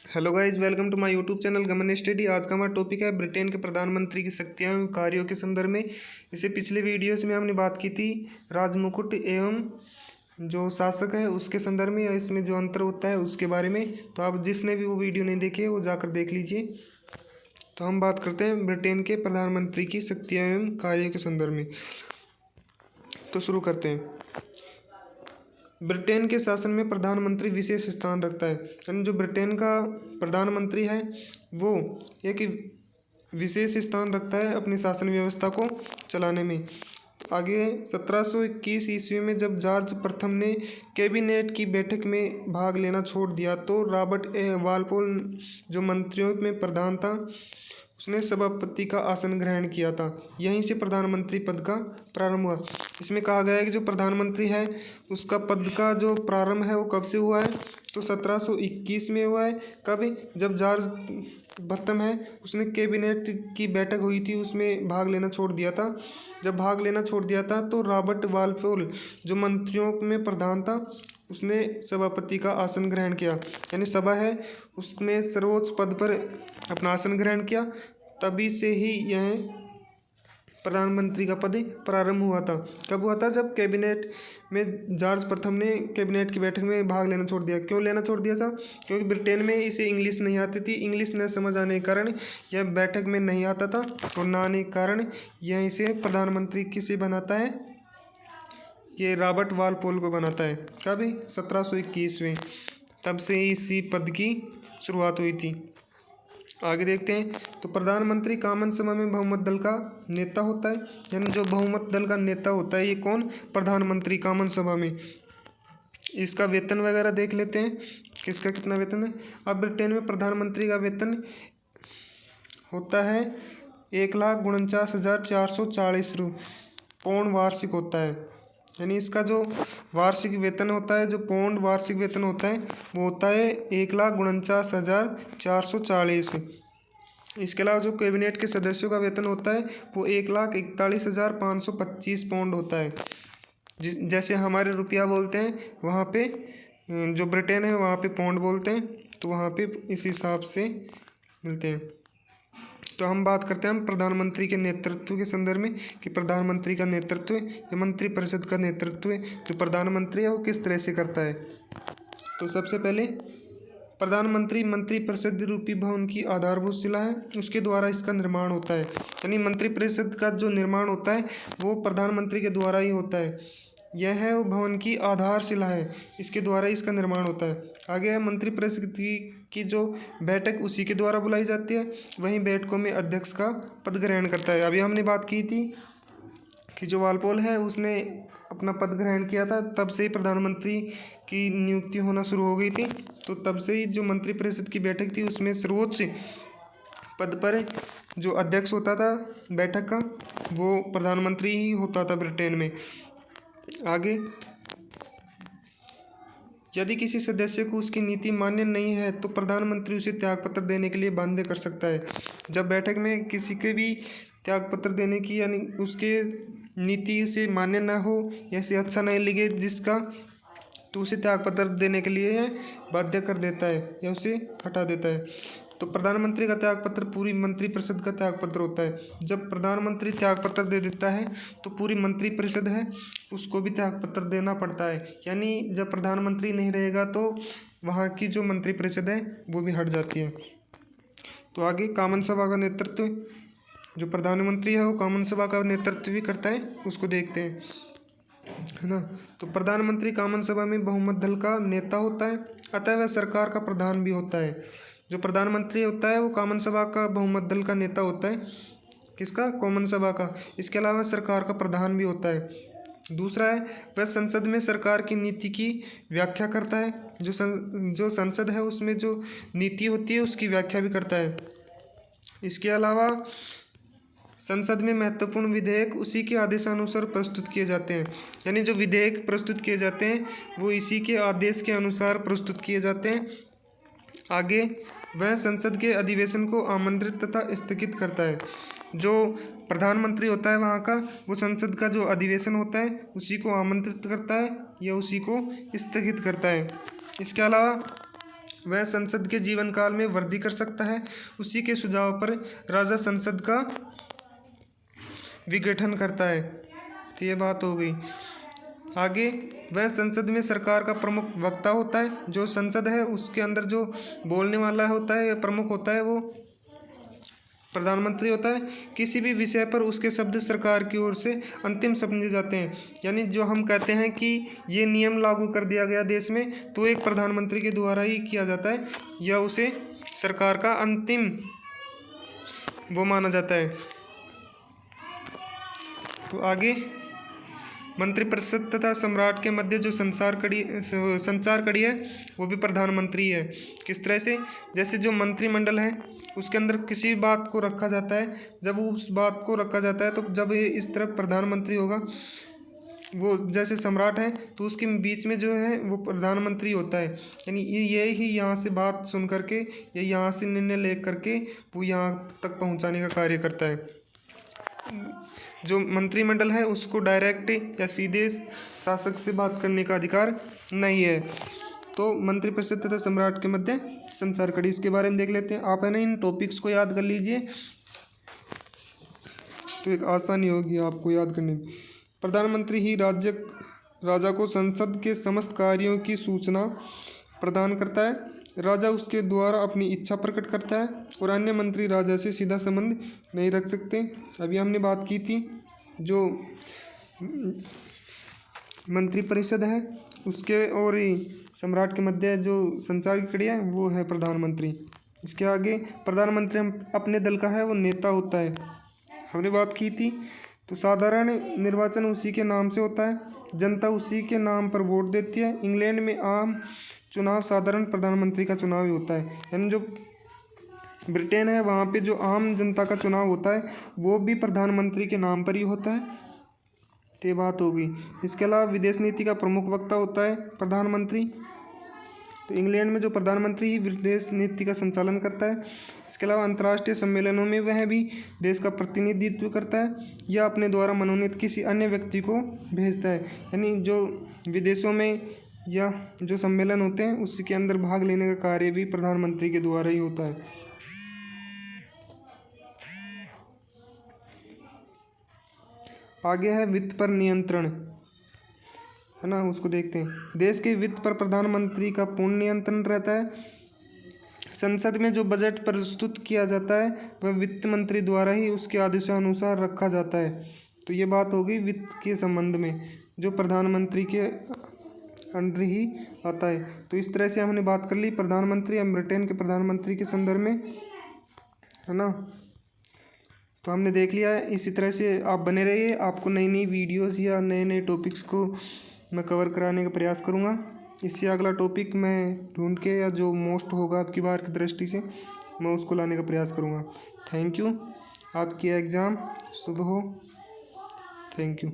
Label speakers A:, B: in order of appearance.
A: Hello guys, welcome to my YouTube channel Gaman study. आज का हमारा टॉपिक है ब्रिटेन के प्रधानमंत्री की शक्तियाँ एवं कार्यों के संदर्भ में। इससे पिछले वीडियोस में हमने बात की थी राजमुकुट एवं जो शासक है उसके संदर्भ में, या इसमें जो अंतर होता है उसके बारे में। तो आप जिसने भी वो वीडियो नहीं देखे वो जाकर देख लीजिए। तो हम बात करते हैं ब्रिटेन के प्रधानमंत्री की शक्तियाँ एवं कार्यों के संदर्भ में। तो शुरू करते हैं। ब्रिटेन के शासन में प्रधानमंत्री विशेष स्थान रखता है, यानी जो ब्रिटेन का प्रधानमंत्री है वो एक विशेष स्थान रखता है अपनी शासन व्यवस्था को चलाने में। आगे 1721 ईस्वी में जब जॉर्ज प्रथम ने कैबिनेट की बैठक में भाग लेना छोड़ दिया तो रॉबर्ट वालपोल जो मंत्रियों में प्रधान था उसने सभापति का आसन ग्रहण किया था। यहीं से प्रधानमंत्री पद का प्रारंभ हुआ। इसमें कहा गया है कि जो प्रधानमंत्री है उसका पद का जो प्रारंभ है वो कब से हुआ है, तो 1721 में हुआ है। कब? जब जॉर्ज प्रथम है उसने कैबिनेट की बैठक हुई थी उसमें भाग लेना छोड़ दिया था। जब भाग लेना छोड़ दिया था तो रॉबर्ट वालपोल जो मंत्रियों में प्रधान था उसने सभापति का आसन ग्रहण किया, यानी सभा है उसमें सर्वोच्च पद पर अपना आसन ग्रहण किया। तभी से ही यह प्रधानमंत्री का पद प्रारंभ हुआ था। कब हुआ था? जब कैबिनेट में जॉर्ज प्रथम ने कैबिनेट की बैठक में भाग लेना छोड़ दिया। क्यों लेना छोड़ दिया था? क्योंकि ब्रिटेन में इसे इंग्लिश नहीं आती थी। इंग्लिश न समझ आने के कारण यह बैठक में नहीं आता था, और न आने के कारण यह इसे प्रधानमंत्री किसे बनाता है, ये रॉबर्ट वालपोल को बनाता है। कब? 1721 में। तब से इसी पद की शुरुआत हुई थी। आगे देखते हैं। तो प्रधानमंत्री कॉमन सभा में बहुमत दल का नेता होता है, यानी जो बहुमत दल का नेता होता है ये कौन? प्रधानमंत्री कॉमन सभा में। इसका वेतन वगैरह देख लेते हैं, किसका कितना वेतन है। अब ब्रिटेन में प्रधानमंत्री का वेतन होता है 1,49,440 पौंड वार्षिक होता है। यानी इसका जो वार्षिक वेतन होता है, जो पौंड वार्षिक वेतन होता है वो होता है 1,49,440। इसके अलावा जो कैबिनेट के सदस्यों का वेतन होता है वो 1,41,525 पौंड होता है। जैसे हमारे रुपया बोलते हैं वहाँ पे जो ब्रिटेन है वहाँ पे पौंड बोलते हैं, तो वहाँ पे इस हिसाब से मिलते हैं। तो हम बात करते हैं प्रधानमंत्री के नेतृत्व के संदर्भ में कि प्रधानमंत्री का नेतृत्व या मंत्रिपरिषद का नेतृत्व जो प्रधानमंत्री है वो किस तरह से करता है। तो सबसे पहले प्रधानमंत्री मंत्रिपरिषद रूपी भवन की आधारभूत शिला है, उसके द्वारा इसका निर्माण होता है। यानी मंत्रिपरिषद का जो निर्माण होता है वो प्रधानमंत्री के द्वारा ही होता है। यह है वो भवन की आधारशिला है, इसके द्वारा इसका निर्माण होता है। आगे है मंत्रिपरिषद की जो बैठक उसी के द्वारा बुलाई जाती है, वहीं बैठकों में अध्यक्ष का पद ग्रहण करता है। अभी हमने बात की थी कि जो वालपोल है उसने अपना पद ग्रहण किया था, तब से ही प्रधानमंत्री की नियुक्ति होना शुरू हो गई थी। तो तब से ही जो मंत्रिपरिषद की बैठक थी उसमें सर्वोच्च पद पर जो अध्यक्ष होता था बैठक का वो प्रधानमंत्री ही होता था ब्रिटेन में। आगे, यदि किसी सदस्य को उसकी नीति मान्य नहीं है तो प्रधानमंत्री उसे त्यागपत्र देने के लिए बाध्य कर सकता है। जब बैठक में किसी के भी त्यागपत्र देने की, यानी उसके नीति से मान्य ना हो या से अच्छा नहीं लगे जिसका, तो उसे त्यागपत्र देने के लिए बाध्य कर देता है या उसे हटा देता है। तो प्रधानमंत्री का त्यागपत्र पूरी मंत्रिपरिषद का त्यागपत्र होता है। जब प्रधानमंत्री त्यागपत्र दे देता है तो पूरी मंत्रिपरिषद है उसको भी त्यागपत्र देना पड़ता है। यानी जब प्रधानमंत्री नहीं रहेगा तो वहाँ की जो मंत्रिपरिषद है वो भी हट जाती है। तो आगे कॉमन सभा का नेतृत्व, जो प्रधानमंत्री है वो कॉमन सभा का नेतृत्व भी करता है, उसको देखते हैं, है ना। तो प्रधानमंत्री कॉमन सभा में बहुमत दल का नेता होता है, अतः वह सरकार का प्रधान भी होता है। जो प्रधानमंत्री होता है वो कॉमन सभा का बहुमत दल का नेता होता है, किसका? कॉमन सभा का। इसके अलावा सरकार का प्रधान भी होता है। दूसरा है वह संसद में सरकार की नीति की व्याख्या करता है। जो संसद है उसमें जो नीति होती है उसकी व्याख्या भी करता है। इसके अलावा संसद में महत्वपूर्ण विधेयक उसी के आदेशानुसार प्रस्तुत किए जाते हैं। यानी जो विधेयक प्रस्तुत किए जाते हैं वो इसी के आदेश के अनुसार प्रस्तुत किए जाते हैं। आगे, वह संसद के अधिवेशन को आमंत्रित तथा स्थगित करता है। जो प्रधानमंत्री होता है वहाँ का, वो संसद का जो अधिवेशन होता है उसी को आमंत्रित करता है या उसी को स्थगित करता है। इसके अलावा वह संसद के जीवन काल में वृद्धि कर सकता है। उसी के सुझाव पर राजा संसद का विघटन करता है। तो ये बात हो गई। आगे, वह संसद में सरकार का प्रमुख वक्ता होता है। जो संसद है उसके अंदर जो बोलने वाला होता है, प्रमुख होता है, वो प्रधानमंत्री होता है। किसी भी विषय पर उसके शब्द सरकार की ओर से अंतिम समझे जाते हैं। यानी जो हम कहते हैं कि ये नियम लागू कर दिया गया देश में, तो एक प्रधानमंत्री के द्वारा ही किया जाता है, या उसे सरकार का अंतिम वो माना जाता है। तो आगे, मंत्रिपरिषद तथा सम्राट के मध्य जो संचार कड़ी है वो भी प्रधानमंत्री है। किस तरह से? जैसे जो मंत्रिमंडल है उसके अंदर किसी बात को रखा जाता है, जब उस बात को रखा जाता है तो जब ये इस तरफ प्रधानमंत्री होगा, वो जैसे सम्राट है तो उसके बीच में जो है वो प्रधानमंत्री होता है। यानी ये ही यहाँ से बात सुन करके या यहाँ से निर्णय ले करके वो यहाँ तक पहुँचाने का कार्य करता है। जो मंत्रिमंडल है उसको डायरेक्ट या सीधे शासक से बात करने का अधिकार नहीं है। तो मंत्रिपरिषद तथा सम्राट के मध्य संचार कड़ी, इसके बारे में देख लेते हैं। आप है ना इन टॉपिक्स को याद कर लीजिए तो एक आसानी होगी आपको याद करने में। प्रधानमंत्री ही राजा को संसद के समस्त कार्यों की सूचना प्रदान करता है। राजा उसके द्वारा अपनी इच्छा प्रकट करता है और अन्य मंत्री राजा से सीधा संबंध नहीं रख सकते। अभी हमने बात की थी जो मंत्रिपरिषद है उसके और सम्राट के मध्य जो संचार की कड़ी है वो है प्रधानमंत्री। इसके आगे, प्रधानमंत्री अपने दल का है वो नेता होता है, हमने बात की थी। तो साधारण निर्वाचन उसी के नाम से होता है, जनता उसी के नाम पर वोट देती है। इंग्लैंड में आम चुनाव साधारण प्रधानमंत्री का चुनाव ही होता है। यानी जो ब्रिटेन है वहाँ पे जो आम जनता का चुनाव होता है वो भी प्रधानमंत्री के नाम पर ही होता है। तो ये बात होगी। इसके अलावा विदेश नीति का प्रमुख वक्ता होता है प्रधानमंत्री। तो इंग्लैंड में जो प्रधानमंत्री ही विदेश नीति का संचालन करता है। इसके अलावा अंतर्राष्ट्रीय सम्मेलनों में वह भी देश का प्रतिनिधित्व करता है या अपने द्वारा मनोनीत किसी अन्य व्यक्ति को भेजता है। यानी जो विदेशों में या जो सम्मेलन होते हैं उसके अंदर भाग लेने का कार्य भी प्रधानमंत्री के द्वारा ही होता है। आगे है वित्त पर नियंत्रण, है ना, उसको देखते हैं। देश के वित्त पर प्रधानमंत्री का पूर्ण नियंत्रण रहता है। संसद में जो बजट प्रस्तुत किया जाता है वह वित्त मंत्री द्वारा ही उसके आदेशानुसार रखा जाता है। तो ये बात होगी वित्त के संबंध में, जो प्रधानमंत्री के अंडर ही आता है। तो इस तरह से हमने बात कर ली प्रधानमंत्री या ब्रिटेन के प्रधानमंत्री के संदर्भ में, है ना। तो हमने देख लिया है। इसी तरह से आप बने रहिए, आपको नई नई वीडियोस या नए नए टॉपिक्स को मैं कवर कराने का प्रयास करूँगा। इससे अगला टॉपिक मैं ढूंढ के या जो मोस्ट होगा आपकी बार की दृष्टि से मैं उसको लाने का प्रयास करूँगा। Thank you. आपकी एग्ज़ाम शुभ हो। Thank you.